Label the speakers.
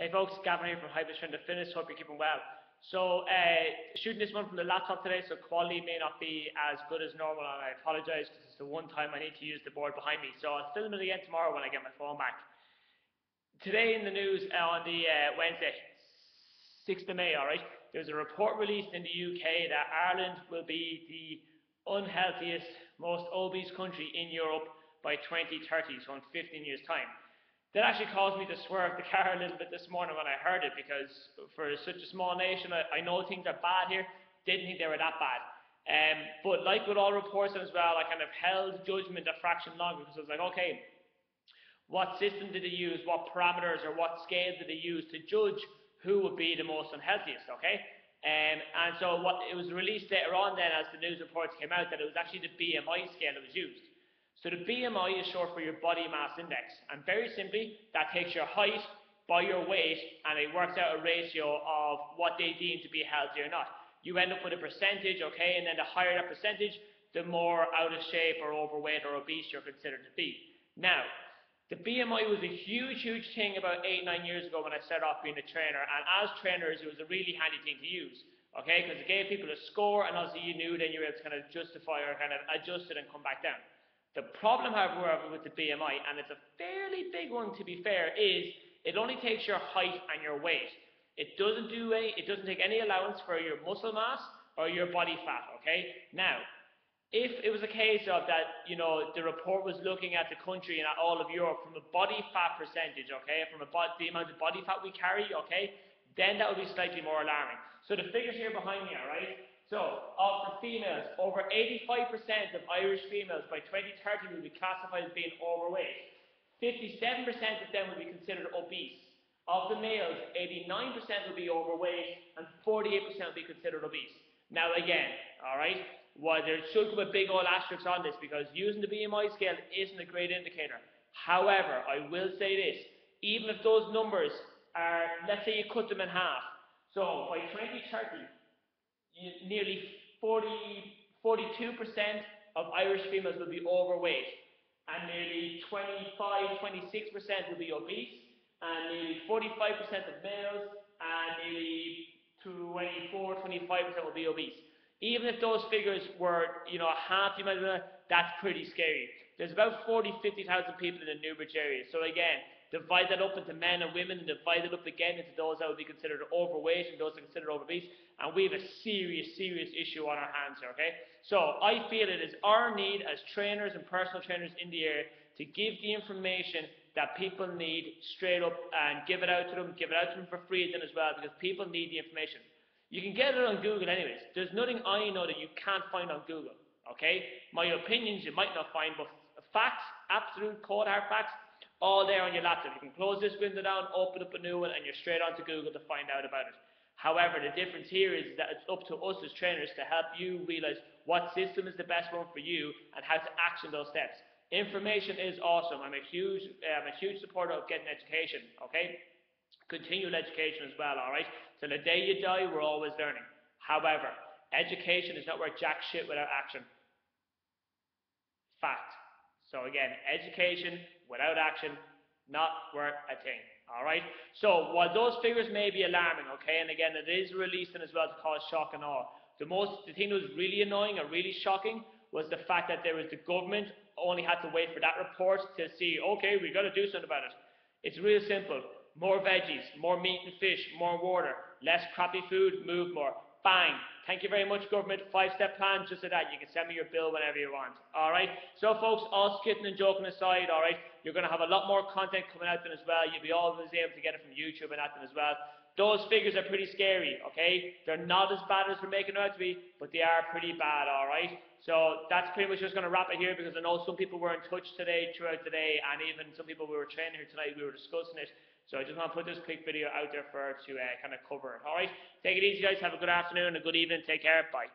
Speaker 1: Hey folks, Gavin here from Hybrid Strength and Fitness. Hope you're keeping well. So, shooting this one from the laptop today, so quality may not be as good as normal, and I apologise because it's the one time I need to use the board behind me. So I'll film it again tomorrow when I get my phone back. Today in the news on the Wednesday, 6th of May, alright, there's a report released in the UK that Ireland will be the unhealthiest, most obese country in Europe by 2030, so in 15 years' time. That actually caused me to swerve the car a little bit this morning when I heard it, because for such a small nation, I know things are bad here, didn't think they were that bad. But like with all reports as well, I kind of held judgment a fraction longer, because I was like, okay, what system did they use, what parameters or what scale did they use to judge who would be the most unhealthiest, okay? And so what it was released later on then, as the news reports came out, that it was actually the BMI scale that was used. So the BMI is short for your body mass index, and very simply, that takes your height by your weight, and it works out a ratio of what they deem to be healthy or not. You end up with a percentage, okay, and then the higher that percentage, the more out of shape or overweight or obese you're considered to be. Now, the BMI was a huge thing about 8-9 years ago when I started off being a trainer, and as trainers, it was a really handy thing to use, okay, because it gave people a score, and also you knew then you were able to kind of justify or kind of adjust it and come back down. The problem, however, with the BMI, and it's a fairly big one to be fair, is it only takes your height and your weight. It doesn't take any allowance for your muscle mass or your body fat, okay? Now, if it was a case of that, you know, the report was looking at the country and at all of Europe from a body fat percentage, okay, from the amount of body fat we carry, okay, then that would be slightly more alarming. So the figures here behind me, all right? So, of the females, over 85% of Irish females by 2030 will be classified as being overweight. 57% of them will be considered obese. Of the males, 89% will be overweight and 48% will be considered obese. Now again, alright, well, there should come a big old asterisk on this, because using the BMI scale isn't a great indicator. However, I will say this, even if those numbers are, let's say you cut them in half, so by 2030, nearly 42% of Irish females will be overweight, and nearly 26% will be obese, and nearly 45% of males, and nearly 25% will be obese. Even if those figures were, you know, half the amount, that's pretty scary. There's about 50,000 people in the Newbridge area, so again, divide that up into men and women, and divide it up again into those that would be considered overweight and those that are considered obese, and we have a serious issue on our hands here, okay? So I feel it is our need as trainers and personal trainers in the area to give the information that people need straight up and give it out to them for free then as well, because people need the information. You can get it on Google anyways. There's nothing I know that you can't find on Google, okay? My opinions you might not find, but facts, absolute cold hard facts, all there on your laptop. You can close this window down, open up a new one, and you're straight onto Google to find out about it. However, the difference here is that it's up to us as trainers to help you realize what system is the best one for you and how to action those steps. Information is awesome. I'm a huge supporter of getting education, okay? Continual education as well, alright? So the day you die, we're always learning. However, education is not worth jack shit without action. Fact. So again, education without action, not worth a thing. Alright? So while those figures may be alarming, okay, and again it is released as well to cause shock and awe, the thing that was really annoying and really shocking was the fact that the government only had to wait for that report to see, okay, we've got to do something about it. It's real simple. More veggies, more meat and fish, more water, less crappy food, move more. Bang. Thank you very much, government. 5-step plan, just like that. You can send me your bill whenever you want. Alright? So, folks, all kidding and joking aside, alright, you're going to have a lot more content coming out then as well. You'll be always able to get it from YouTube and that then as well. Those figures are pretty scary, okay? They're not as bad as we're making them out to be, but they are pretty bad, alright? So, that's pretty much just going to wrap it here, because I know some people were in touch throughout today, and even some people we were training here tonight, we were discussing it. So I just want to put this quick video out there to kind of cover it. Alright, take it easy guys, have a good afternoon, a good evening, take care, bye.